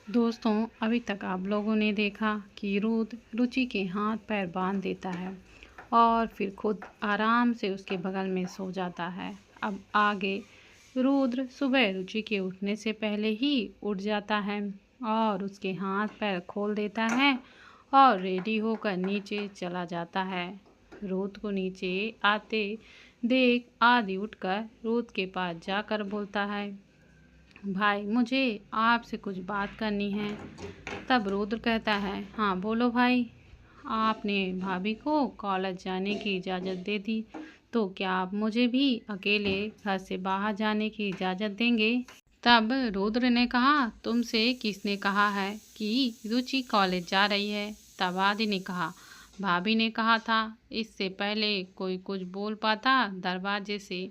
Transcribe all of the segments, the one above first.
दोस्तों, अभी तक आप लोगों ने देखा कि रुद्र रुचि के हाथ पैर बांध देता है और फिर खुद आराम से उसके बगल में सो जाता है। अब आगे रुद्र सुबह रुचि के उठने से पहले ही उठ जाता है और उसके हाथ पैर खोल देता है और रेडी होकर नीचे चला जाता है। रुद्र को नीचे आते देख आदि उठकर रुद्र के पास जाकर बोलता है, भाई मुझे आपसे कुछ बात करनी है। तब रुद्र कहता है, हाँ बोलो भाई। आपने भाभी को कॉलेज जाने की इजाज़त दे दी, तो क्या आप मुझे भी अकेले घर से बाहर जाने की इजाज़त देंगे? तब रुद्र ने कहा, तुमसे किसने कहा है कि रुचि कॉलेज जा रही है? तब आदि ने कहा, भाभी ने कहा था। इससे पहले कोई कुछ बोल पाता, दरवाजे से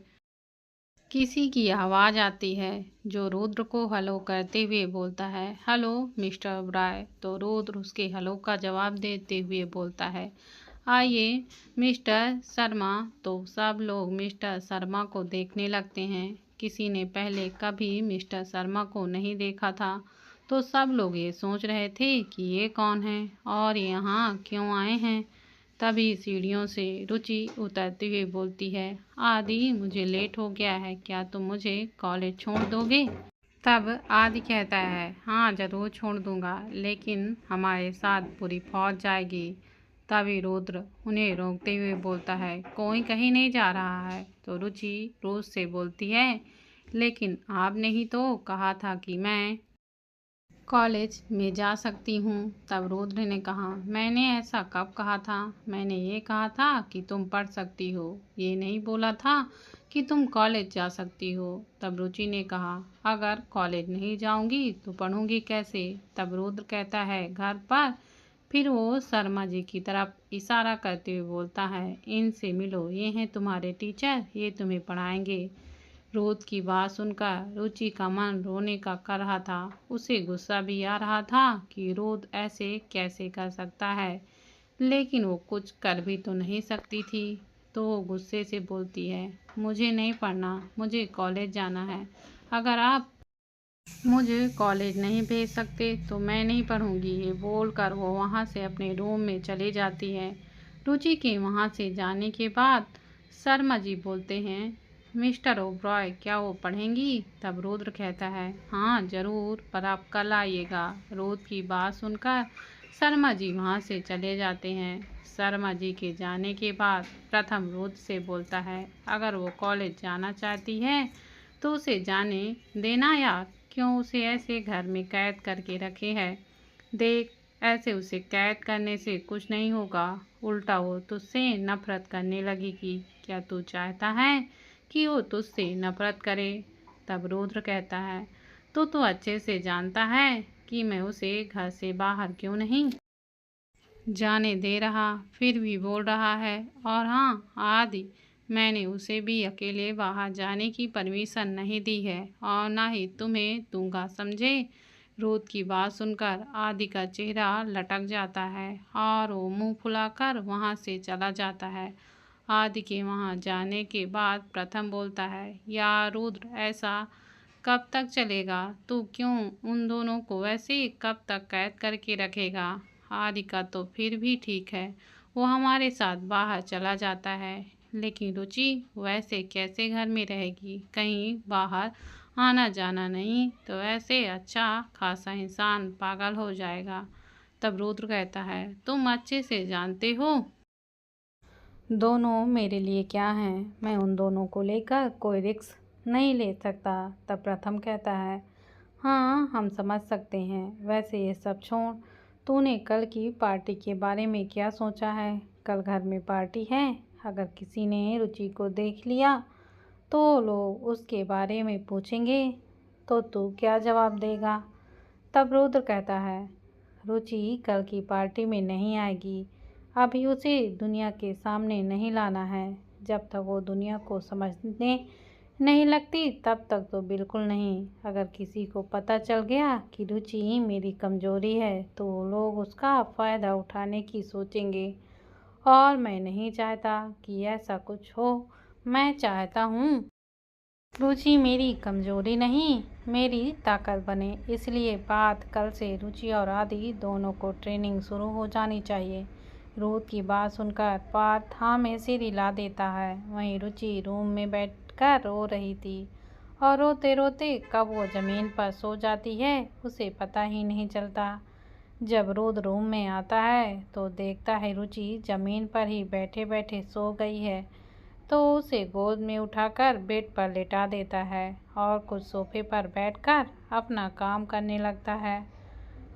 किसी की आवाज़ आती है जो रुद्र को हेलो करते हुए बोलता है, हेलो मिस्टर ब्राय। तो रुद्र उसके हेलो का जवाब देते हुए बोलता है, आइए मिस्टर शर्मा। तो सब लोग मिस्टर शर्मा को देखने लगते हैं। किसी ने पहले कभी मिस्टर शर्मा को नहीं देखा था, तो सब लोग ये सोच रहे थे कि ये कौन है और यहाँ क्यों आए हैं। तभी सीढ़ियों से रुचि उतरते हुए बोलती है, आदि मुझे लेट हो गया है, क्या तुम मुझे कॉलेज छोड़ दोगे? तब आदि कहता है, हाँ ज़रूर छोड़ दूंगा, लेकिन हमारे साथ पूरी फौज जाएगी। तभी रुद्र उन्हें रोकते हुए बोलता है, कोई कहीं नहीं जा रहा है। तो रुचि रोज से बोलती है, लेकिन आपने ही तो कहा था कि मैं कॉलेज में जा सकती हूँ। तब रुद्र ने कहा, मैंने ऐसा कब कहा था? मैंने ये कहा था कि तुम पढ़ सकती हो, ये नहीं बोला था कि तुम कॉलेज जा सकती हो। तब रुचि ने कहा, अगर कॉलेज नहीं जाऊंगी तो पढ़ूंगी कैसे? तब रुद्र कहता है, घर पर। फिर वो शर्मा जी की तरफ इशारा करते हुए बोलता है, इनसे मिलो, ये हैं तुम्हारे टीचर, ये तुम्हें पढ़ाएंगे। रुद्र की बात सुनकर रुचि का मन रोने का कर रहा था। उसे गुस्सा भी आ रहा था कि रुद्र ऐसे कैसे कर सकता है, लेकिन वो कुछ कर भी तो नहीं सकती थी। तो वो गुस्से से बोलती है, मुझे नहीं पढ़ना, मुझे कॉलेज जाना है। अगर आप मुझे कॉलेज नहीं भेज सकते तो मैं नहीं पढ़ूंगी। ये बोलकर वो वहाँ से अपने रूम में चली जाती है। रुचि के वहाँ से जाने के बाद शर्मा जी बोलते हैं, मिस्टर ओब्रॉय क्या वो पढ़ेंगी? तब रुद्र कहता है, हाँ ज़रूर, पर आप कल आइएगा। रुद्र की बात सुनकर शर्मा जी वहाँ से चले जाते हैं। शर्मा जी के जाने के बाद प्रथम रुद्र से बोलता है, अगर वो कॉलेज जाना चाहती है तो उसे जाने देना यार, क्यों उसे ऐसे घर में कैद करके रखे है? देख, ऐसे उसे कैद करने से कुछ नहीं होगा, उल्टा वो तुझसे नफरत करने लगेगी। क्या तू चाहता है कि वो तुझसे नफरत करे? तब रुद्र कहता है, तो अच्छे से जानता है कि मैं उसे घर से बाहर क्यों नहीं जाने दे रहा, फिर भी बोल रहा है। और हाँ आदि, मैंने उसे भी अकेले बाहर जाने की परमिशन नहीं दी है और ना ही तुम्हें दूंगा, समझे? रुद्र की बात सुनकर आदि का चेहरा लटक जाता है और वो मुंह फुलाकर वहाँ से चला जाता है। आदि के वहाँ जाने के बाद प्रथम बोलता है, यार रुद्र, ऐसा कब तक चलेगा? तू क्यों उन दोनों को ऐसे कब तक कैद करके रखेगा? हारिका तो फिर भी ठीक है, वो हमारे साथ बाहर चला जाता है, लेकिन रुचि वैसे कैसे घर में रहेगी? कहीं बाहर आना जाना नहीं तो ऐसे अच्छा खासा इंसान पागल हो जाएगा। तब रुद्र कहता है, तुम अच्छे से जानते हो दोनों मेरे लिए क्या हैं, मैं उन दोनों को लेकर कोई रिस्क नहीं ले सकता। तब प्रथम कहता है, हाँ हम समझ सकते हैं, वैसे ये सब छोड़, तूने कल की पार्टी के बारे में क्या सोचा है? कल घर में पार्टी है, अगर किसी ने रुचि को देख लिया तो लोग उसके बारे में पूछेंगे, तो तू क्या जवाब देगा? तब रुद्र कहता है, रुचि कल की पार्टी में नहीं आएगी, अभी उसे दुनिया के सामने नहीं लाना है। जब तक वो दुनिया को समझने नहीं लगती तब तक तो बिल्कुल नहीं। अगर किसी को पता चल गया कि रुचि मेरी कमजोरी है तो लोग उसका फ़ायदा उठाने की सोचेंगे और मैं नहीं चाहता कि ऐसा कुछ हो। मैं चाहता हूँ रुचि मेरी कमजोरी नहीं, मेरी ताकत बने, इसलिए बात कल से रुचि और आदि दोनों को ट्रेनिंग शुरू हो जानी चाहिए। रूथ की बात सुनकर पार्थ हाँ में सिर हिला देता है। वहीं रुचि रूम में बैठकर रो रही थी और रोते रोते कब वो जमीन पर सो जाती है उसे पता ही नहीं चलता। जब रुद्र रूम में आता है तो देखता है रुचि जमीन पर ही बैठे बैठे सो गई है, तो उसे गोद में उठाकर बेड पर लेटा देता है और कुछ सोफे पर बैठकर अपना काम करने लगता है।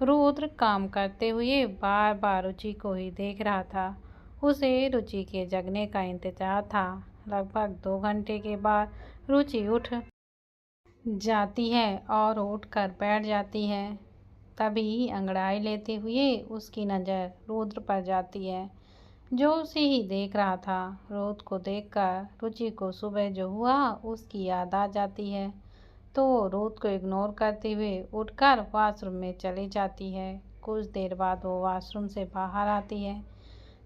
रुद्र काम करते हुए बार बार रुचि को ही देख रहा था। उसे रुचि के जगने का इंतजार था। लगभग 2 घंटे के बाद रुचि उठ जाती है और उठकर बैठ जाती है। तभी अंगड़ाई लेते हुए उसकी नज़र रुद्र पर जाती है, जो उसे ही देख रहा था। रुद्र को देखकर रुचि को सुबह जो हुआ उसकी याद आ जाती है, तो रुद्र को इग्नोर करते हुए उठकर वॉशरूम में चली जाती है। कुछ देर बाद वो वॉशरूम से बाहर आती है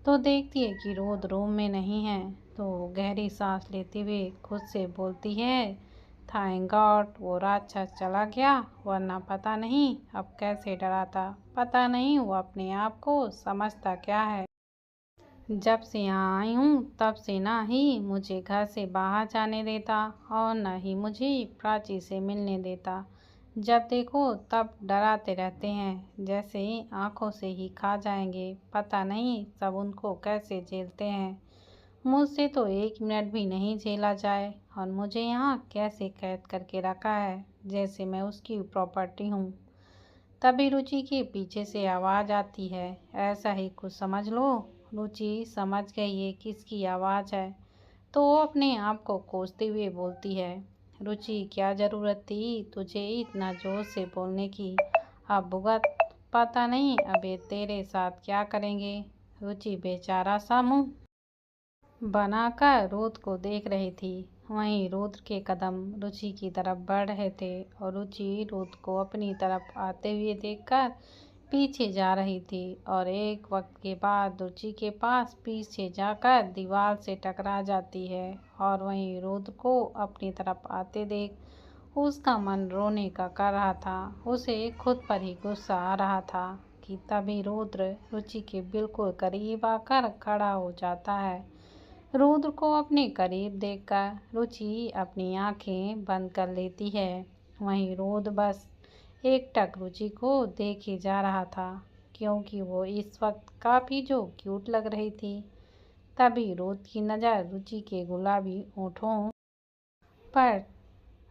तो देखती है कि रुद्र रूम में नहीं है, तो गहरी सांस लेते हुए खुद से बोलती है, थैंक गॉड वो राक्षस चला गया, वरना पता नहीं अब कैसे डराता। पता नहीं वो अपने आप को समझता क्या है। जब से यहाँ आई हूँ तब से ना ही मुझे घर से बाहर जाने देता और न ही मुझे प्राची से मिलने देता। जब देखो तब डराते रहते हैं, जैसे आंखों से ही खा जाएंगे। पता नहीं सब उनको कैसे झेलते हैं। मुझसे तो 1 मिनट भी नहीं झेला जाए और मुझे यहाँ कैसे कैद करके रखा है, जैसे मैं उसकी प्रॉपर्टी हूँ। तभी रुचि के पीछे से आवाज़ आती है, ऐसा ही कुछ समझ लो। रुचि समझ गई ये किसकी आवाज़ है, तो वो अपने आप को कोसते हुए बोलती है, रुचि क्या ज़रूरत थी तुझे इतना ज़ोर से बोलने की। अब भुगत, पता नहीं अब ये तेरे साथ क्या करेंगे। रुचि बेचारा सा मुँह बनाकर रुद्र को देख रही थी। वहीं रुद्र के कदम रुचि की तरफ बढ़ रहे थे और रुचि रुद्र को अपनी तरफ आते हुए देखकर पीछे जा रही थी और एक वक्त के बाद रुचि के पास पीछे जाकर दीवार से टकरा जाती है। और वहीं रुद्र को अपनी तरफ आते देख उसका मन रोने का कर रहा था। उसे खुद पर ही गुस्सा आ रहा था कि तभी रुद्र रुचि के बिल्कुल करीब आकर खड़ा हो जाता है। रुद्र को अपने करीब देखकर रुचि अपनी आंखें बंद कर लेती है। वहीं रुद्र बस एकटक रुचि को देखे जा रहा था, क्योंकि वो इस वक्त काफ़ी जो क्यूट लग रही थी। तभी रुद्र की नज़र रुचि के गुलाबी होठों पर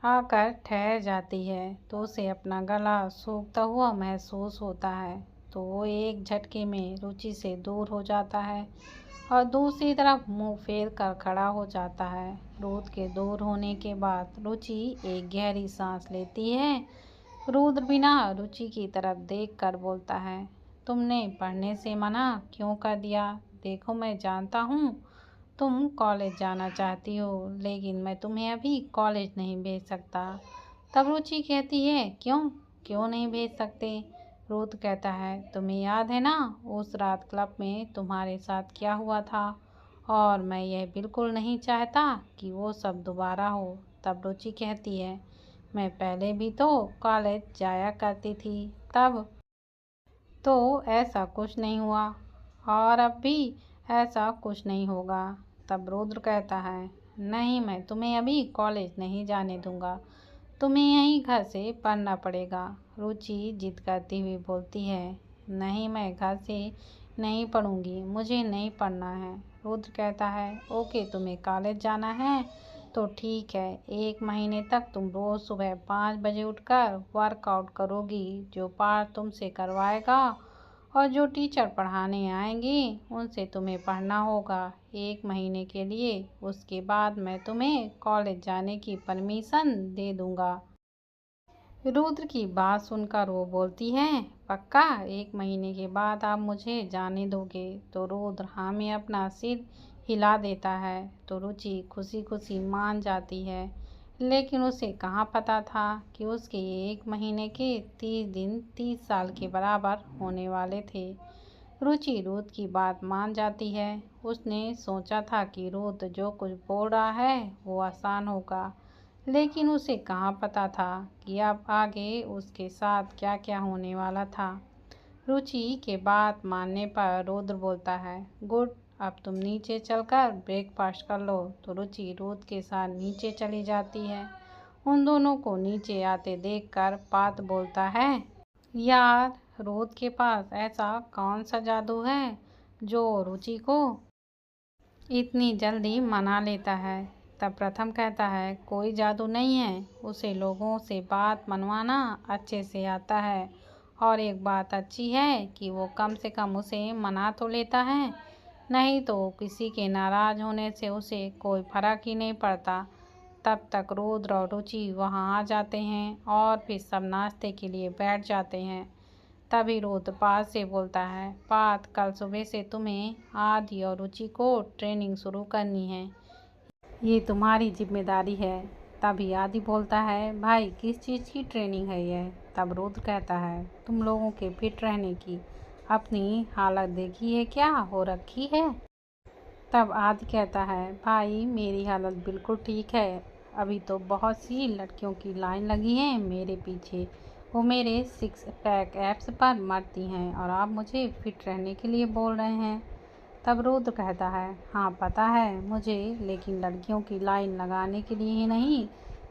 आकर ठहर जाती है, तो उसे अपना गला सूखता हुआ महसूस होता है। तो वो एक झटके में रुचि से दूर हो जाता है और दूसरी तरफ मुंह फेर कर खड़ा हो जाता है। रुद्र के दूर होने के बाद रुचि एक गहरी सांस लेती है। रुद्र बिना रुचि की तरफ देखकर बोलता है, तुमने पढ़ने से मना क्यों कर दिया। देखो मैं जानता हूँ तुम कॉलेज जाना चाहती हो, लेकिन मैं तुम्हें अभी कॉलेज नहीं भेज सकता। तब रुचि कहती है, क्यों क्यों नहीं भेज सकते। रुद्र कहता है, तुम्हें याद है ना उस रात क्लब में तुम्हारे साथ क्या हुआ था, और मैं यह बिल्कुल नहीं चाहता कि वो सब दोबारा हो। तब रुचि कहती है, मैं पहले भी तो कॉलेज जाया करती थी, तब तो ऐसा कुछ नहीं हुआ और अब भी ऐसा कुछ नहीं होगा। तब रुद्र कहता है, नहीं मैं तुम्हें अभी कॉलेज नहीं जाने दूंगा, तुम्हें यहीं घर से पढ़ना पड़ेगा। रुचि जिद करती हुई बोलती है, नहीं मैं घर से नहीं पढ़ूंगी, मुझे नहीं पढ़ना है। रुद्र कहता है, ओके तुम्हें कॉलेज जाना है तो ठीक है, 1 महीने तक तुम रोज़ सुबह 5 बजे उठकर वर्कआउट करोगी। जो पाठ तुमसे करवाएगा और जो टीचर पढ़ाने आएंगे उनसे तुम्हें पढ़ना होगा 1 महीने के लिए। उसके बाद मैं तुम्हें कॉलेज जाने की परमिशन दे दूंगा। रुद्र की बात सुनकर वो बोलती है, पक्का 1 महीने के बाद आप मुझे जाने दोगे। तो रुद्र हाँ में अपना सिर हिला देता है। तो रुचि खुशी खुशी मान जाती है, लेकिन उसे कहाँ पता था कि उसके ये 1 महीने के 30 दिन 30 साल के बराबर होने वाले थे। रुचि रुद्र की बात मान जाती है। उसने सोचा था कि रुद्र जो कुछ बोल रहा है वो आसान होगा, लेकिन उसे कहाँ पता था कि अब आगे उसके साथ क्या क्या होने वाला था। रुचि के बात मानने पर रुद्र बोलता है, गुड, अब तुम नीचे चलकर ब्रेकफास्ट कर लो। तो रुचि रुद्र के साथ नीचे चली जाती है। उन दोनों को नीचे आते देखकर पार्थ बोलता है, यार, रुद्र के पास ऐसा कौन सा जादू है जो रुचि को इतनी जल्दी मना लेता है। तब प्रथम कहता है, कोई जादू नहीं है, उसे लोगों से बात मनवाना अच्छे से आता है। और एक बात अच्छी है कि वो कम से कम उसे मना तो लेता है, नहीं तो किसी के नाराज होने से उसे कोई फर्क ही नहीं पड़ता। तब तक रुद्र और रुचि वहाँ आ जाते हैं और फिर सब नाश्ते के लिए बैठ जाते हैं। तभी रुद्र पार्थ से बोलता है, पार्थ, कल सुबह से तुम्हें आदि और रुचि को ट्रेनिंग शुरू करनी है, ये तुम्हारी जिम्मेदारी है। तभी आदि बोलता है, भाई, किस चीज़ की ट्रेनिंग है यह? तब रुद्र कहता है, तुम लोगों के फिट रहने की। अपनी हालत देखी है क्या हो रखी है? तब आदि कहता है, भाई, मेरी हालत बिल्कुल ठीक है। अभी तो बहुत सी लड़कियों की लाइन लगी है मेरे पीछे, वो मेरे 6 पैक एब्स पर मरती हैं और आप मुझे फिट रहने के लिए बोल रहे हैं। तब रुद्र कहता है, हाँ पता है मुझे, लेकिन लड़कियों की लाइन लगाने के लिए ही नहीं,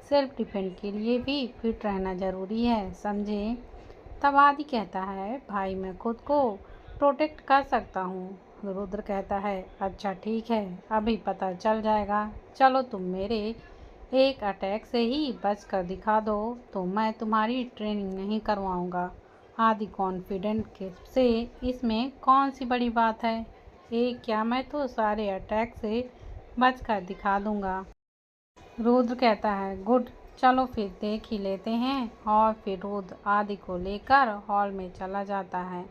सेल्फ डिफेंस के लिए भी फिट रहना ज़रूरी है, समझे? तब आदि कहता है, भाई, मैं खुद को प्रोटेक्ट कर सकता हूँ। रुद्र कहता है, अच्छा ठीक है, अभी पता चल जाएगा। चलो, तुम मेरे एक अटैक से ही बच कर दिखा दो तो मैं तुम्हारी ट्रेनिंग नहीं करवाऊँगा। आदि कॉन्फिडेंट से, इसमें कौन सी बड़ी बात है, एक क्या, मैं तो सारे अटैक से बच कर दिखा दूँगा। रुद्र कहता है, गुड, चलो फिर देख ही लेते हैं। और फिर रुद्र आदि को लेकर हॉल में चला जाता है।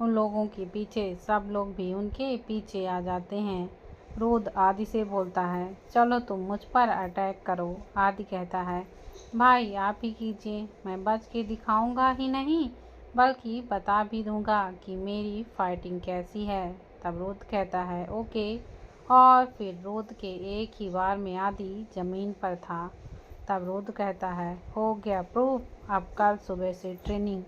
उन लोगों के पीछे सब लोग भी उनके पीछे आ जाते हैं। रुद्र आदि से बोलता है, चलो तुम मुझ पर अटैक करो। आदि कहता है, भाई, आप ही कीजिए, मैं बच के दिखाऊंगा ही नहीं बल्कि बता भी दूंगा कि मेरी फाइटिंग कैसी है। तब रुद्र कहता है, ओके। और फिर रुद्र के एक ही बार में आदि जमीन पर था। तब रुद्र कहता है, हो गया प्रूफ, अब कल सुबह से ट्रेनिंग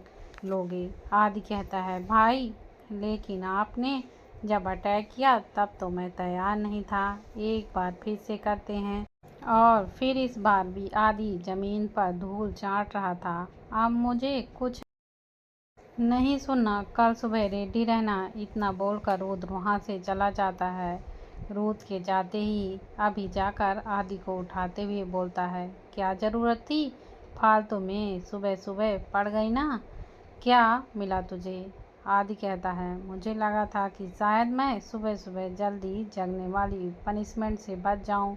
लोगे। आदि कहता है, भाई, लेकिन आपने जब अटैक किया तब तो मैं तैयार नहीं था, एक बार फिर से करते हैं। और फिर इस बार भी आदि जमीन पर धूल चाट रहा था। अब मुझे कुछ नहीं सुनना, कल सुबह रेडी रहना, इतना बोलकर रुद्र वहाँ से चला जाता है। रुद्र के जाते ही अभी जाकर आदि को उठाते हुए बोलता है, क्या ज़रूरत थी फालतू में सुबह सुबह पड़ गई ना, क्या मिला तुझे? आदि कहता है, मुझे लगा था कि शायद मैं सुबह सुबह जल्दी जगने वाली पनिशमेंट से बच जाऊं,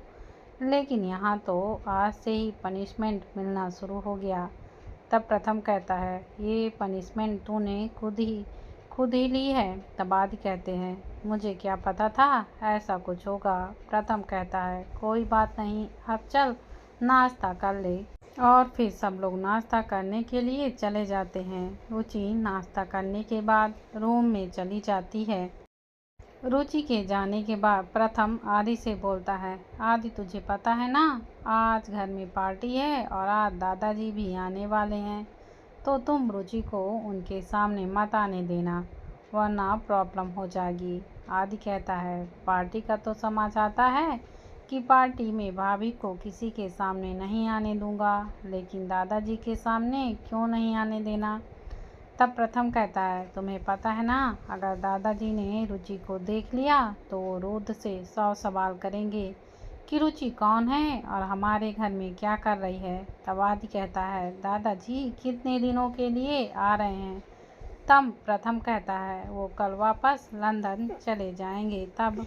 लेकिन यहाँ तो आज से ही पनिशमेंट मिलना शुरू हो गया। तब प्रथम कहता है, ये पनिशमेंट तूने खुद ही ली है। तब आदि कहते हैं, मुझे क्या पता था ऐसा कुछ होगा। प्रथम कहता है, कोई बात नहीं, अब चल नाश्ता कर ले। और फिर सब लोग नाश्ता करने के लिए चले जाते हैं। रुचि नाश्ता करने के बाद रूम में चली जाती है। रुचि के जाने के बाद प्रथम आदि से बोलता है, आदि, तुझे पता है ना, आज घर में पार्टी है और आज दादाजी भी आने वाले हैं, तो तुम रुचि को उनके सामने मत आने देना, वरना प्रॉब्लम हो जाएगी। आदि कहता है, पार्टी का तो समझ आता है कि पार्टी में भाभी को किसी के सामने नहीं आने दूंगा, लेकिन दादाजी के सामने क्यों नहीं आने देना? तब प्रथम कहता है, तुम्हें पता है ना, अगर दादाजी ने रुचि को देख लिया तो वो रुद्र से 100 सवाल करेंगे कि रुचि कौन है और हमारे घर में क्या कर रही है। तब आदि कहता है, दादाजी कितने दिनों के लिए आ रहे हैं? तब प्रथम कहता है, वो कल वापस लंदन चले जाएंगे, तब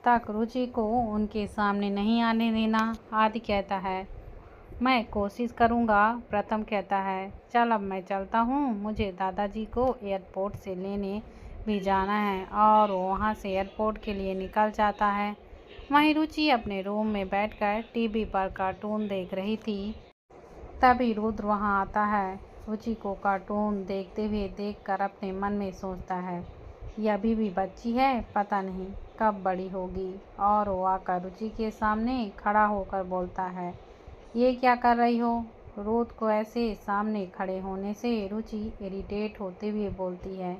तक रुचि को उनके सामने नहीं आने देना। आदि कहता है, मैं कोशिश करूँगा। प्रथम कहता है, चल अब मैं चलता हूँ, मुझे दादाजी को एयरपोर्ट से लेने भी जाना है। और वो वहाँ से एयरपोर्ट के लिए निकल जाता है। वहीं रुचि अपने रूम में बैठकर टीवी पर कार्टून देख रही थी। तभी रुद्र वहाँ आता है। रुचि को कार्टून देखते हुए देखकर अपने मन में सोचता है, ये अभी भी बच्ची है, पता नहीं कब बड़ी होगी। और वो आकर रुचि के सामने खड़ा होकर बोलता है, ये क्या कर रही हो? रुद्र को ऐसे सामने खड़े होने से रुचि इरिटेट होते हुए बोलती है।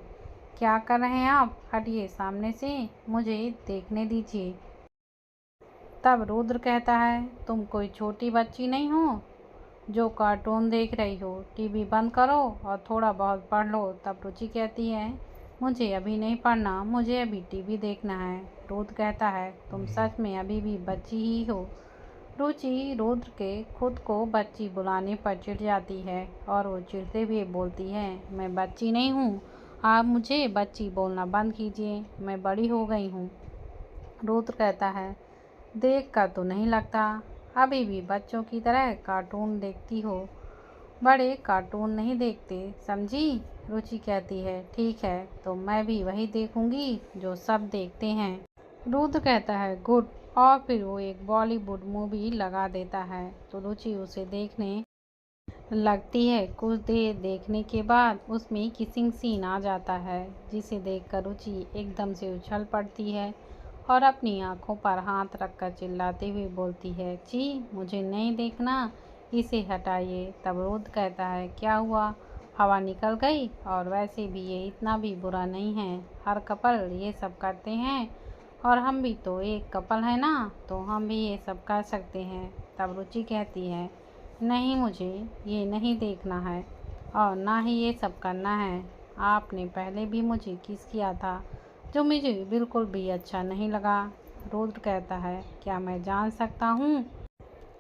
क्या कर रहे हैं आप? हटिए सामने से, मुझे देखने दीजिए। तब रुद्र कहता है, तुम कोई छोटी बच्ची नहीं हो जो कार्टून देख रही हो। टीवी बंद करो और थोड़ा बहुत पढ़ लो। तब रुचि कहती है, मुझे अभी नहीं पढ़ना, मुझे अभी टीवी देखना है। रुद्र कहता है, तुम सच में अभी भी बच्ची ही हो। रुचि रुद्र के खुद को बच्ची बुलाने पर चिढ़ जाती है और वो चिढ़ते हुए बोलती है, मैं बच्ची नहीं हूँ, आप मुझे बच्ची बोलना बंद कीजिए, मैं बड़ी हो गई हूँ। रुद्र कहता है, देख कर तो नहीं लगता, अभी भी बच्चों की तरह कार्टून देखती हो। बड़े कार्टून नहीं देखते, समझी? रुचि कहती है, ठीक है, तो मैं भी वही देखूंगी जो सब देखते हैं। रुद्र कहता है, गुड। और फिर वो एक बॉलीवुड मूवी लगा देता है तो रुचि उसे देखने लगती है। कुछ देर देखने के बाद उसमें किसिंग सीन आ जाता है, जिसे देखकर रुचि एकदम से उछल पड़ती है और अपनी आंखों पर हाथ रखकर चिल्लाते हुए बोलती है, जी मुझे नहीं देखना, इसे हटाइए। तब रुद्र कहता है, क्या हुआ, हवा निकल गई? और वैसे भी ये इतना भी बुरा नहीं है, हर कपल ये सब करते हैं और हम भी तो एक कपल है ना, तो हम भी ये सब कर सकते हैं। तब रुचि कहती है, नहीं, मुझे ये नहीं देखना है और ना ही ये सब करना है। आपने पहले भी मुझे किस किया था जो मुझे बिल्कुल भी अच्छा नहीं लगा। रुद्र कहता है, क्या मैं जान सकता हूँ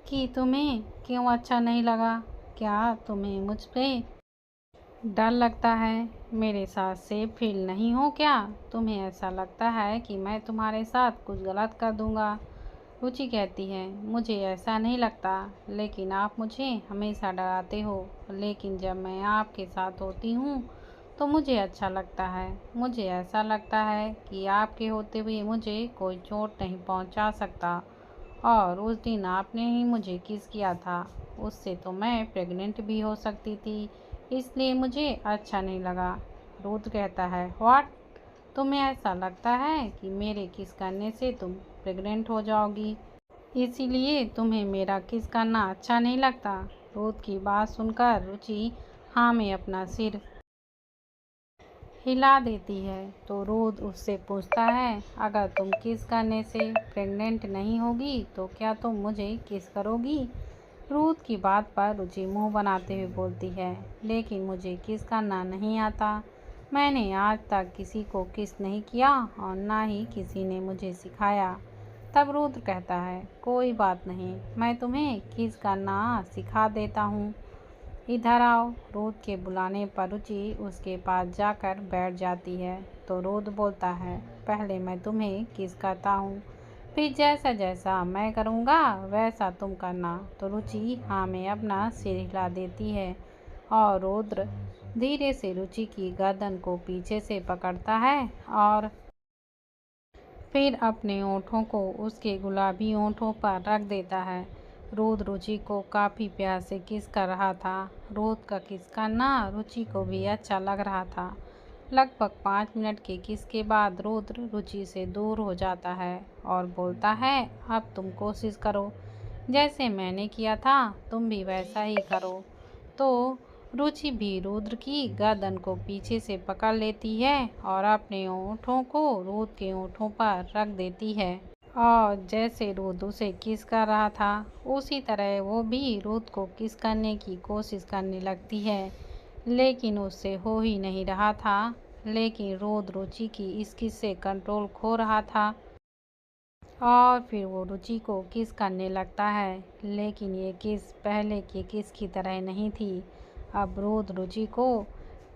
कि तुम्हें क्यों अच्छा नहीं लगा? क्या तुम्हें मुझ पे डर लगता है? मेरे साथ सेफ फील नहीं हो क्या? तुम्हें ऐसा लगता है कि मैं तुम्हारे साथ कुछ गलत कर दूँगा? रुचि कहती है, मुझे ऐसा नहीं लगता, लेकिन आप मुझे हमेशा डराते हो। लेकिन जब मैं आपके साथ होती हूँ तो मुझे अच्छा लगता है। मुझे ऐसा लगता है कि आपके होते हुए मुझे कोई चोट नहीं पहुँचा सकता। और उस दिन आपने ही मुझे किस किया था, उससे तो मैं प्रेग्नेंट भी हो सकती थी, इसलिए मुझे अच्छा नहीं लगा। रुद्र कहता है, व्हाट? तुम्हें ऐसा लगता है कि मेरे किस करने से तुम प्रेग्नेंट हो जाओगी, इसीलिए तुम्हें मेरा किस करना अच्छा नहीं लगता? रुद्र की बात सुनकर रुचि हाँ में अपना सिर हिला देती है तो रुद्र उससे पूछता है, अगर तुम किस करने से प्रेग्नेंट नहीं होगी तो क्या तुम मुझे किस करोगी? रुद्र की बात पर रुचि मुंह बनाते हुए बोलती है, लेकिन मुझे किस करना नहीं आता। मैंने आज तक किसी को किस नहीं किया और ना ही किसी ने मुझे सिखाया। तब रुद्र कहता है, कोई बात नहीं, मैं तुम्हें किस करना सिखा देता हूँ, इधर आओ। रुद्र के बुलाने पर रुचि उसके पास जाकर बैठ जाती है तो रुद्र बोलता है, पहले मैं तुम्हें किस करता हूँ, फिर जैसा जैसा मैं करूँगा वैसा तुम करना। तो रुचि हाँ में अपना सिर हिला देती है और रुद्र धीरे से रुचि की गर्दन को पीछे से पकड़ता है और फिर अपने होठों को उसके गुलाबी होठों पर रख देता है। रुद्र रुचि को काफ़ी प्यार से किस कर रहा था। रुद्र का किस करना रुचि को भी अच्छा लग रहा था। लगभग 5 मिनट के किस के बाद रुद्र रुचि से दूर हो जाता है और बोलता है, अब तुम कोशिश करो, जैसे मैंने किया था तुम भी वैसा ही करो। तो रुचि भी रुद्र की गर्दन को पीछे से पकड़ लेती है और अपने होठों को रुद्र के होठों पर रख देती है और जैसे रुद्र उसे किस कर रहा था उसी तरह वो भी रुद्र को किस करने की कोशिश करने लगती है, लेकिन उससे हो ही नहीं रहा था। लेकिन रुद्र रुचि की इस किस से कंट्रोल खो रहा था और फिर वो रुचि को किस करने लगता है, लेकिन ये किस पहले की किस की तरह नहीं थी। अब रुद्र रुचि को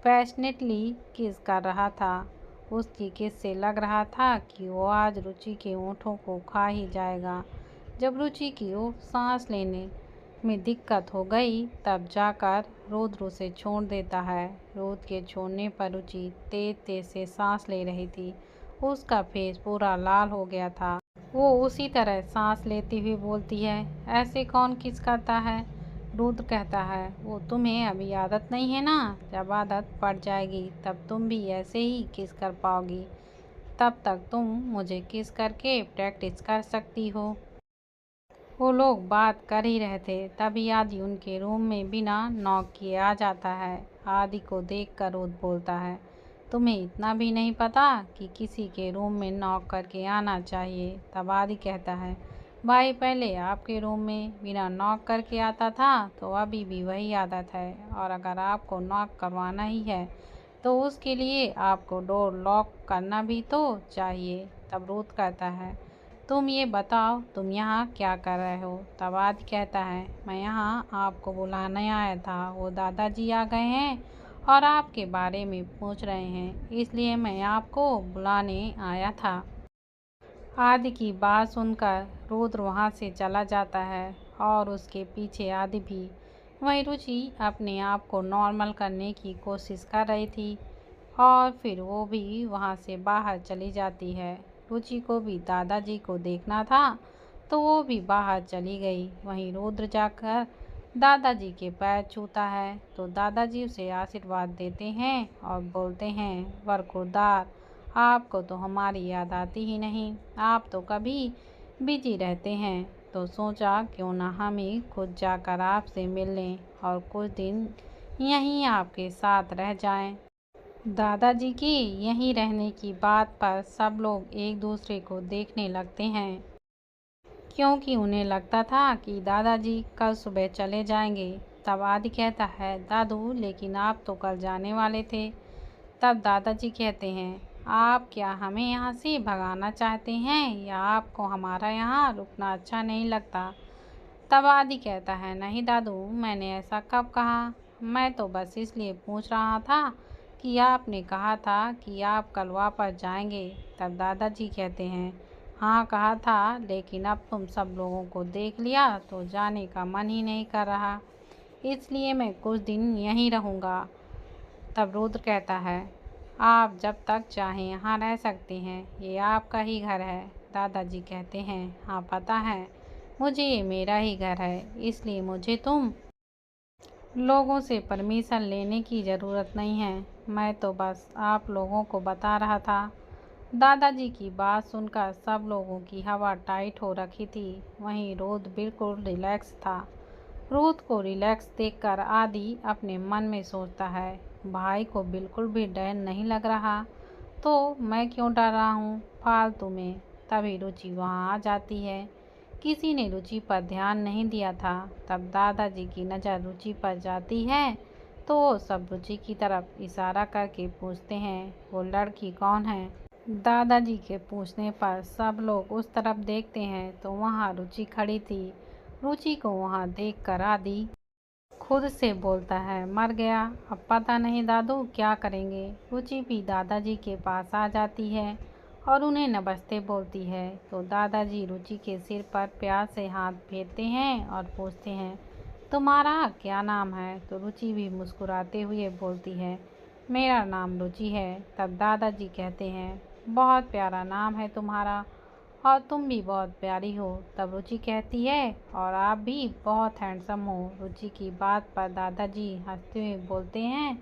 पैशनेटली किस कर रहा था। उसकी किस से लग रहा था कि वो आज रुचि के होठों को खा ही जाएगा। जब रुचि की वो सांस लेने में दिक्कत हो गई तब जाकर रुद्र उसे छोड़ देता है। रुद्र के छोड़ने पर रुचि तेज तेज से सांस ले रही थी, उसका फेस पूरा लाल हो गया था। वो उसी तरह सांस लेती हुई बोलती है, ऐसे कौन किस करता है? रुद्र कहता है, वो तुम्हें अभी आदत नहीं है ना, जब आदत पड़ जाएगी तब तुम भी ऐसे ही किस कर पाओगी, तब तक तुम मुझे किस करके प्रैक्टिस कर सकती हो। वो लोग बात कर ही रहे थे, तभी आदि उनके रूम में बिना नॉक किए आ जाता है। आदि को देखकर रुद्र बोलता है, तुम्हें इतना भी नहीं पता कि किसी के रूम में नॉक करके आना चाहिए? तब आदि कहता है, भाई पहले आपके रूम में बिना नॉक करके आता था, तो अभी भी वही आदत है, और अगर आपको नॉक करवाना ही है तो उसके लिए आपको डोर लॉक करना भी तो चाहिए। तब रुद्र कहता है, तुम ये बताओ तुम यहाँ क्या कर रहे हो? तब आदि कहता है, मैं यहाँ आपको बुलाने आया था, वो दादाजी आ गए हैं और आपके बारे में पूछ रहे हैं, इसलिए मैं आपको बुलाने आया था। आदि की बात सुनकर रुद्र वहाँ से चला जाता है और उसके पीछे आदि भी। वहीं रुचि अपने आप को नॉर्मल करने की कोशिश कर रही थी और फिर वो भी वहाँ से बाहर चली जाती है। रुचि को भी दादाजी को देखना था तो वो भी बाहर चली गई। वहीं रुद्र जाकर दादाजी के पैर छूता है तो दादाजी उसे आशीर्वाद देते हैं और बोलते हैं, बरखुरदार, आपको तो हमारी याद आती ही नहीं, आप तो कभी बिजी रहते हैं, तो सोचा क्यों ना हम ही खुद जाकर आपसे मिल लें और कुछ दिन यहीं आपके साथ रह जाएं। दादाजी की यहीं रहने की बात पर सब लोग एक दूसरे को देखने लगते हैं, क्योंकि उन्हें लगता था कि दादाजी कल सुबह चले जाएंगे। तब आदि कहता है, दादू लेकिन आप तो कल जाने वाले थे। तब दादाजी कहते हैं, आप क्या हमें यहाँ से भगाना चाहते हैं या आपको हमारा यहाँ रुकना अच्छा नहीं लगता? तब आदि कहता है, नहीं दादू, मैंने ऐसा कब कहा, मैं तो बस इसलिए पूछ रहा था कि आपने कहा था कि आप कल वापस जाएंगे। तब दादाजी कहते हैं, हाँ कहा था, लेकिन अब तुम सब लोगों को देख लिया तो जाने का मन ही नहीं कर रहा, इसलिए मैं कुछ दिन यहीं रहूँगा। तब रुद्र कहता है, आप जब तक चाहें यहाँ रह सकते हैं, ये आपका ही घर है। दादाजी कहते हैं, हाँ पता है मुझे, ये मेरा ही घर है, इसलिए मुझे तुम लोगों से परमिशन लेने की ज़रूरत नहीं है, मैं तो बस आप लोगों को बता रहा था। दादाजी की बात सुनकर सब लोगों की हवा टाइट हो रखी थी। वहीं रुद्र बिल्कुल रिलैक्स था। रुद्र को रिलैक्स देखकर आदि अपने मन में सोचता है, भाई को बिल्कुल भी डर नहीं लग रहा, तो मैं क्यों डर रहा हूँ फालतू में। तभी रुचि वहाँ आ जाती है। किसी ने रुचि पर ध्यान नहीं दिया था। तब दादाजी की नज़र रुचि पर जाती है तो वो सब रुचि की तरफ इशारा करके पूछते हैं, वो लड़की कौन है? दादाजी के पूछने पर सब लोग उस तरफ देखते हैं तो वहाँ रुचि खड़ी थी। रुचि को वहाँ देखकर आदि खुद से बोलता है, मर गया, अब पता नहीं दादू क्या करेंगे। रुचि भी दादाजी के पास आ जाती है और उन्हें नमस्ते बोलती है तो दादाजी रुचि के सिर पर प्यार से हाथ फेरते हैं और पूछते हैं, तुम्हारा क्या नाम है? तो रुचि भी मुस्कुराते हुए बोलती है, मेरा नाम रुचि है। तब दादाजी कहते हैं, बहुत प्यारा नाम है तुम्हारा और तुम भी बहुत प्यारी हो। तब रुचि कहती है, और आप भी बहुत हैंडसम हो। रुचि की बात पर दादाजी हंसते हुए बोलते हैं,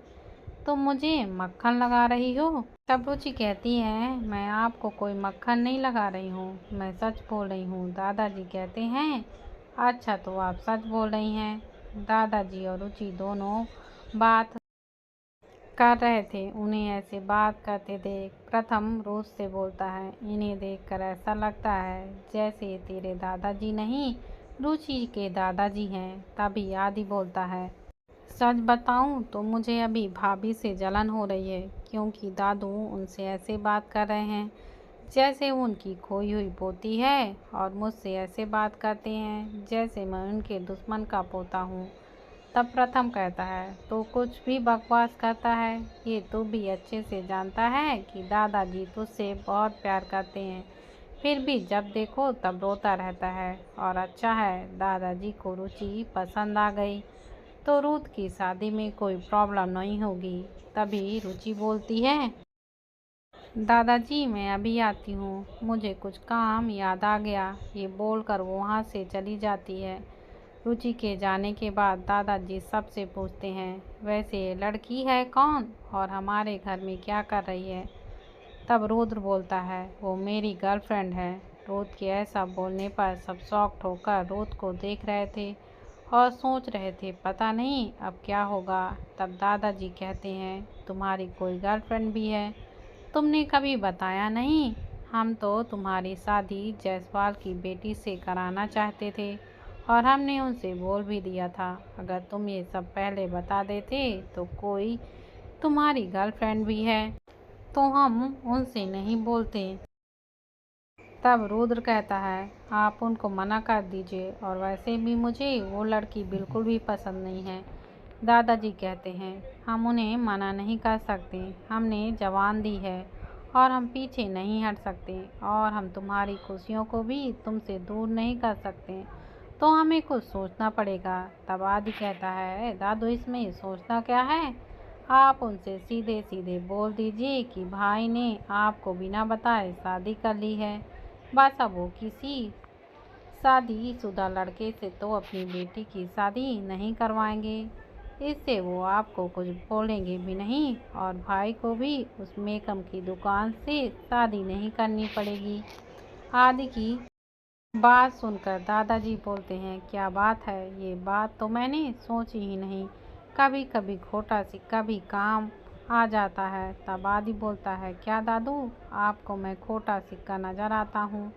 तुम मुझे मक्खन लगा रही हो? तब रुचि कहती है, मैं आपको कोई मक्खन नहीं लगा रही हूँ, मैं सच बोल रही हूँ। दादाजी कहते हैं, अच्छा तो आप सच बोल रही हैं। दादाजी और रुचि दोनों बात कर रहे थे। उन्हें ऐसे बात करते देख प्रथम रोज से बोलता है, इन्हें देखकर ऐसा लगता है जैसे तेरे दादाजी नहीं, रुचि के दादाजी हैं। तभी आदि बोलता है, सच बताऊं तो मुझे अभी भाभी से जलन हो रही है, क्योंकि दादू उनसे ऐसे बात कर रहे हैं जैसे वो उनकी खोई हुई पोती है और मुझसे ऐसे बात करते हैं जैसे मैं उनके दुश्मन का पोता हूँ। तब प्रथम कहता है, तो कुछ भी बकवास करता है, ये तू भी अच्छे से जानता है कि दादाजी तुझसे बहुत प्यार करते हैं, फिर भी जब देखो तब रोता रहता है। और अच्छा है दादाजी को रुचि पसंद आ गई तो रुद्र की शादी में कोई प्रॉब्लम नहीं होगी। तभी रुचि बोलती है, दादाजी मैं अभी आती हूँ, मुझे कुछ काम याद आ गया। ये बोलकर वो वहाँ से चली जाती है। रुचि के जाने के बाद दादाजी सबसे पूछते हैं, वैसे ये लड़की है कौन और हमारे घर में क्या कर रही है? तब रुद्र बोलता है, वो मेरी गर्लफ्रेंड है। रुद्र के ऐसा बोलने पर सब शॉक्ड होकर रुद्र को देख रहे थे और सोच रहे थे पता नहीं अब क्या होगा। तब दादाजी कहते हैं तुम्हारी कोई गर्लफ्रेंड भी है, तुमने कभी बताया नहीं। हम तो तुम्हारी शादी जायसवाल की बेटी से कराना चाहते थे और हमने उनसे बोल भी दिया था। अगर तुम ये सब पहले बता देते तो कोई तुम्हारी गर्लफ्रेंड भी है तो हम उनसे नहीं बोलते। तब रुद्र कहता है आप उनको मना कर दीजिए, और वैसे भी मुझे वो लड़की बिल्कुल भी पसंद नहीं है। दादाजी कहते हैं हम उन्हें मना नहीं कर सकते, हमने जवान दी है और हम पीछे नहीं हट सकते, और हम तुम्हारी खुशियों को भी तुमसे दूर नहीं कर सकते, तो हमें कुछ सोचना पड़ेगा। तब आदि कहता है दादू इसमें सोचना क्या है, आप उनसे सीधे सीधे बोल दीजिए कि भाई ने आपको बिना बताए शादी कर ली है। बस अब वो किसी शादीशुदा लड़के से तो अपनी बेटी की शादी नहीं करवाएंगे, इससे वो आपको कुछ बोलेंगे भी नहीं, और भाई को भी उस मेकअप की दुकान से शादी नहीं करनी पड़ेगी। आदि की बात सुनकर दादाजी बोलते हैं क्या बात है, ये बात तो मैंने सोची ही नहीं। कभी कभी खोटा सिक्का भी काम आ जाता है। तब आदि बोलता है क्या दादू आपको मैं खोटा सिक्का नजर आता हूँ।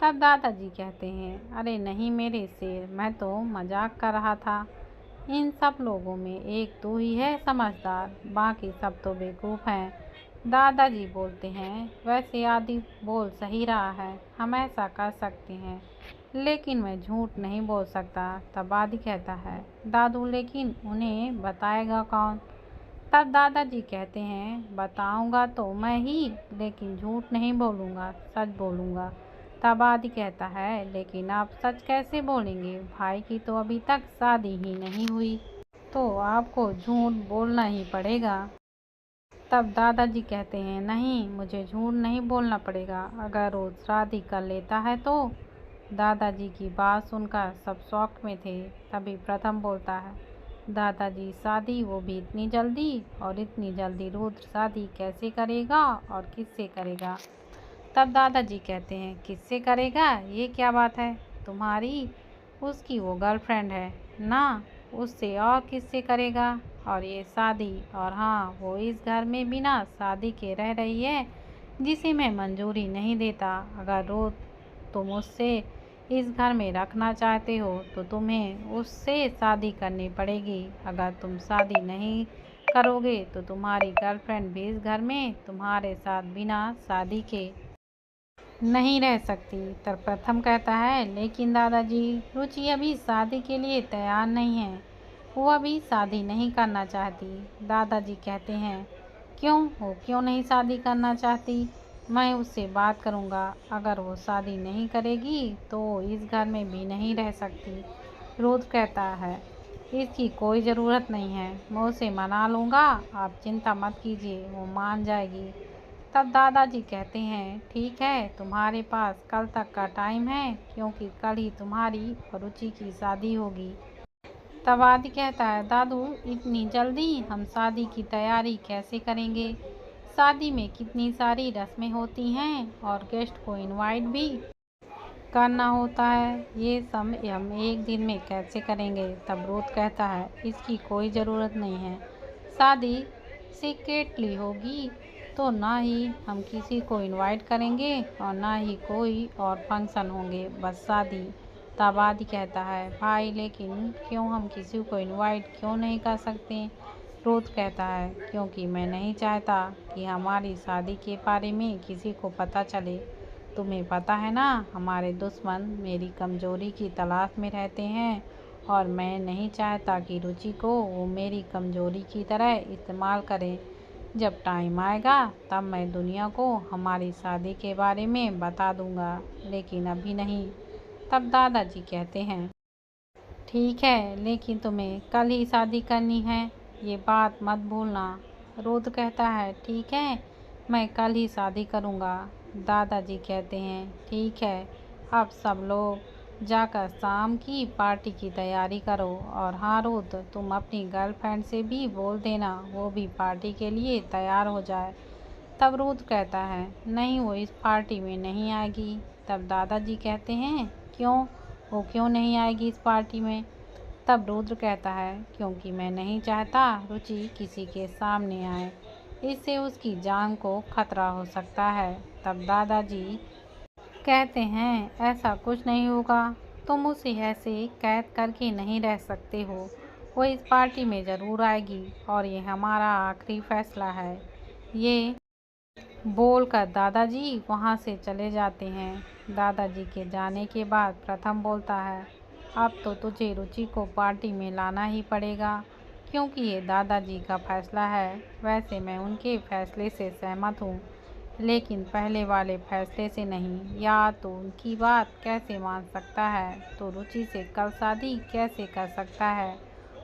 तब दादाजी कहते हैं अरे नहीं मेरे शेर, मैं तो मजाक कर रहा था। इन सब लोगों में एक तू ही है समझदार, बाकी सब तो बेवकूफ़ हैं। दादाजी बोलते हैं वैसे आदि बोल सही रहा है, हम ऐसा कर सकते हैं, लेकिन मैं झूठ नहीं बोल सकता। तब आदि कहता है दादू लेकिन उन्हें बताएगा कौन। तब दादाजी कहते हैं बताऊंगा तो मैं ही, लेकिन झूठ नहीं बोलूँगा, सच बोलूँगा। तब आदि कहता है लेकिन आप सच कैसे बोलेंगे, भाई की तो अभी तक शादी ही नहीं हुई, तो आपको झूठ बोलना ही पड़ेगा। तब दादाजी कहते हैं नहीं मुझे झूठ नहीं बोलना पड़ेगा, अगर वो शादी कर लेता है तो। दादाजी की बात सुनकर सब शॉक में थे। तभी प्रथम बोलता है दादाजी शादी वो भी इतनी जल्दी, और इतनी जल्दी रुद्र शादी कैसे करेगा और किससे करेगा। तब दादाजी कहते हैं किससे करेगा, ये क्या बात है तुम्हारी, उसकी वो गर्लफ्रेंड है ना, उससे और किससे करेगा, और ये शादी, और हाँ वो इस घर में बिना शादी के रह रही है जिसे मैं मंजूरी नहीं देता। अगर रोज तुम उससे इस घर में रखना चाहते हो तो तुम्हें उससे शादी करनी पड़ेगी। अगर तुम शादी नहीं करोगे तो तुम्हारी गर्लफ्रेंड भी इस घर में तुम्हारे साथ बिना शादी के नहीं रह सकती। तब प्रथम कहता है लेकिन दादाजी रुचि अभी शादी के लिए तैयार नहीं है, वो अभी शादी नहीं करना चाहती। दादाजी कहते हैं क्यों, वो क्यों नहीं शादी करना चाहती, मैं उससे बात करूँगा, अगर वो शादी नहीं करेगी तो इस घर में भी नहीं रह सकती। रुद्र कहता है इसकी कोई ज़रूरत नहीं है, मैं उसे मना लूँगा, आप चिंता मत कीजिए, वो मान जाएगी। तब दादाजी कहते हैं ठीक है तुम्हारे पास कल तक का टाइम है, क्योंकि कल ही तुम्हारी और रुचि की शादी होगी। तब आदि कहता है दादू इतनी जल्दी हम शादी की तैयारी कैसे करेंगे, शादी में कितनी सारी रस्में होती हैं और गेस्ट को इनवाइट भी करना होता है, ये सब हम एक दिन में कैसे करेंगे। तब रुद्र कहता है इसकी कोई ज़रूरत नहीं है, शादी सीक्रेटली होगी, तो ना ही हम किसी को इनवाइट करेंगे और ना ही कोई और फंक्शन होंगे, बस शादी। तब आदि कहता है भाई लेकिन क्यों, हम किसी को इनवाइट क्यों नहीं कर सकते। रुद्र कहता है क्योंकि मैं नहीं चाहता कि हमारी शादी के बारे में किसी को पता चले। तुम्हें पता है ना हमारे दुश्मन मेरी कमज़ोरी की तलाश में रहते हैं, और मैं नहीं चाहता कि रुचि को वो मेरी कमज़ोरी की तरह इस्तेमाल करें। जब टाइम आएगा तब मैं दुनिया को हमारी शादी के बारे में बता दूंगा, लेकिन अभी नहीं। तब दादाजी कहते हैं ठीक है लेकिन तुम्हें कल ही शादी करनी है, ये बात मत भूलना। रुद्र कहता है ठीक है मैं कल ही शादी करूँगा। दादाजी कहते हैं ठीक है अब सब लोग जाकर शाम की पार्टी की तैयारी करो, और हाँ रुद्र तुम अपनी गर्लफ्रेंड से भी बोल देना वो भी पार्टी के लिए तैयार हो जाए। तब रुद्र कहता है नहीं वो इस पार्टी में नहीं आएगी, तब दादाजी कहते हैं, क्यों, वो क्यों नहीं आएगी इस पार्टी में? तब रुद्र कहता है, क्योंकि मैं नहीं चाहता रुचि किसी के सामने आए, इससे उसकी जान को खतरा हो सकता है। तब दादाजी कहते हैं, ऐसा कुछ नहीं होगा, तुम उसे ऐसे कैद करके नहीं रह सकते हो, वो इस पार्टी में ज़रूर आएगी और ये हमारा आखिरी फैसला है। ये बोलकर दादाजी वहाँ से चले जाते हैं। दादाजी के जाने के बाद प्रथम बोलता है, अब तो तुझे रुचि को पार्टी में लाना ही पड़ेगा, क्योंकि ये दादाजी का फैसला है। वैसे मैं उनके फैसले से सहमत हूँ, लेकिन पहले वाले फैसले से नहीं। या तो उनकी बात कैसे मान सकता है, तो रुचि से कल शादी कैसे कर सकता है,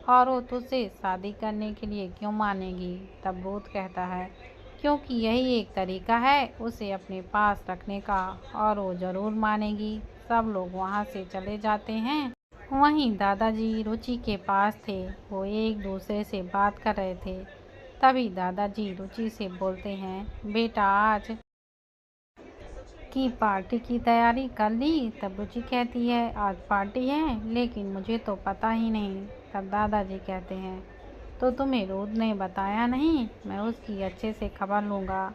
और वो तुझसे शादी करने के लिए क्यों मानेगी? तब रुद्र कहता है, क्योंकि यही एक तरीका है उसे अपने पास रखने का, और वो ज़रूर मानेगी। सब लोग वहाँ से चले जाते हैं। वहीं दादाजी रुचि के पास थे, वो एक दूसरे से बात कर रहे थे। तभी दादाजी रुचि से बोलते हैं, बेटा आज की पार्टी की तैयारी कर ली? तब रुचि कहती है, आज पार्टी है, लेकिन मुझे तो पता ही नहीं। तब दादाजी कहते हैं, तो तुम्हें रुद्र ने बताया नहीं? मैं उसकी अच्छे से खबर लूँगा।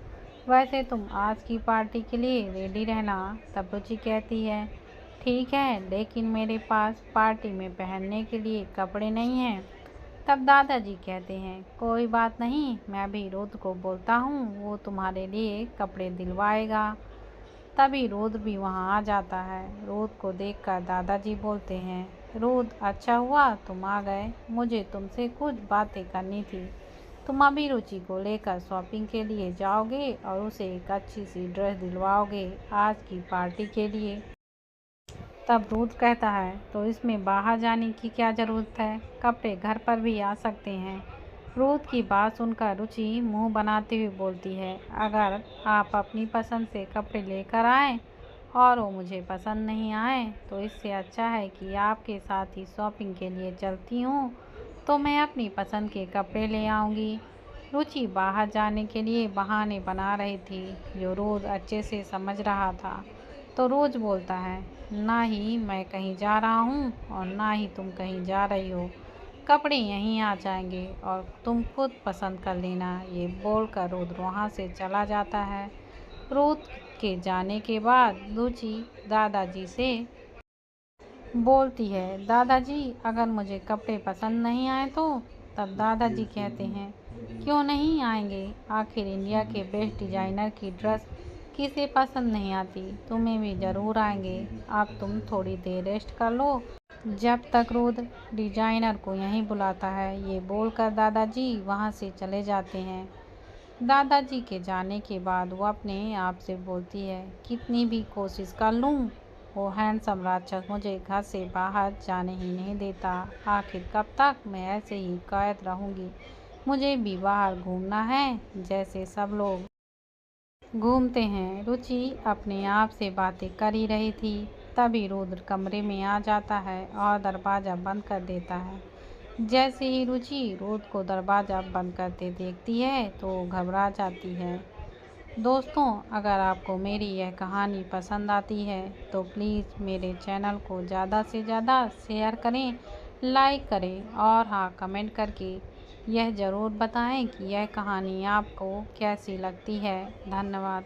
वैसे तुम आज की पार्टी के लिए रेडी रहना। तब रुचि कहती है, ठीक है, लेकिन मेरे पास पार्टी में पहनने के लिए कपड़े नहीं हैं। तब दादाजी कहते हैं, कोई बात नहीं, मैं अभी रुद्र को बोलता हूँ, वो तुम्हारे लिए कपड़े दिलवाएगा। तभी रुद्र भी वहाँ आ जाता है। रुद्र को देखकर दादाजी बोलते हैं, रुद्र अच्छा हुआ तुम आ गए, मुझे तुमसे कुछ बातें करनी थी। तुम अभी रुचि को लेकर शॉपिंग के लिए जाओगे और उसे एक अच्छी सी ड्रेस दिलवाओगे आज की पार्टी के लिए। तब रुद्र कहता है, तो इसमें बाहर जाने की क्या ज़रूरत है, कपड़े घर पर भी आ सकते हैं। रुद्र की बात सुनकर रुचि मुंह बनाते हुए बोलती है, अगर आप अपनी पसंद से कपड़े लेकर आए और वो मुझे पसंद नहीं आए, तो इससे अच्छा है कि आपके साथ ही शॉपिंग के लिए चलती हूँ, तो मैं अपनी पसंद के कपड़े ले आऊँगी। रुचि बाहर जाने के लिए बहाने बना रही थी, जो रुद्र अच्छे से समझ रहा था। तो रोज़ बोलता है, ना ही मैं कहीं जा रहा हूँ और ना ही तुम कहीं जा रही हो, कपड़े यहीं आ जाएंगे और तुम खुद पसंद कर लेना। ये बोलकर रुद्र वहाँ से चला जाता है। रुद्र के जाने के बाद रुचि दादाजी से बोलती है, दादाजी अगर मुझे कपड़े पसंद नहीं आए तो? तब दादाजी कहते हैं, क्यों नहीं आएंगे, आखिर इंडिया के बेस्ट डिज़ाइनर की ड्रेस किसे पसंद नहीं आती, तुम्हें भी ज़रूर आएंगे। अब तुम थोड़ी देर रेस्ट कर लो। जब तक रुद्र डिज़ाइनर को यहीं बुलाता है। ये बोलकर दादाजी वहाँ से चले जाते हैं। दादाजी के जाने के बाद वो अपने आप से बोलती है, कितनी भी कोशिश कर लूँ, वो हैंडसम राक्षस मुझे घर से बाहर जाने ही नहीं देता। आखिर कब तक मैं ऐसे ही कैद रहूँगी? मुझे भी बाहर घूमना है, जैसे सब लोग घूमते हैं। रुचि अपने आप से बातें कर ही रही थी, तभी रुद्र कमरे में आ जाता है और दरवाज़ा बंद कर देता है। जैसे ही रुचि रुद्र को दरवाज़ा बंद करते देखती है तो घबरा जाती है। दोस्तों, अगर आपको मेरी यह कहानी पसंद आती है तो प्लीज़ मेरे चैनल को ज़्यादा से ज़्यादा शेयर करें, लाइक करें और हाँ, कमेंट करके यह ज़रूर बताएं कि यह कहानी आपको कैसी लगती है। धन्यवाद।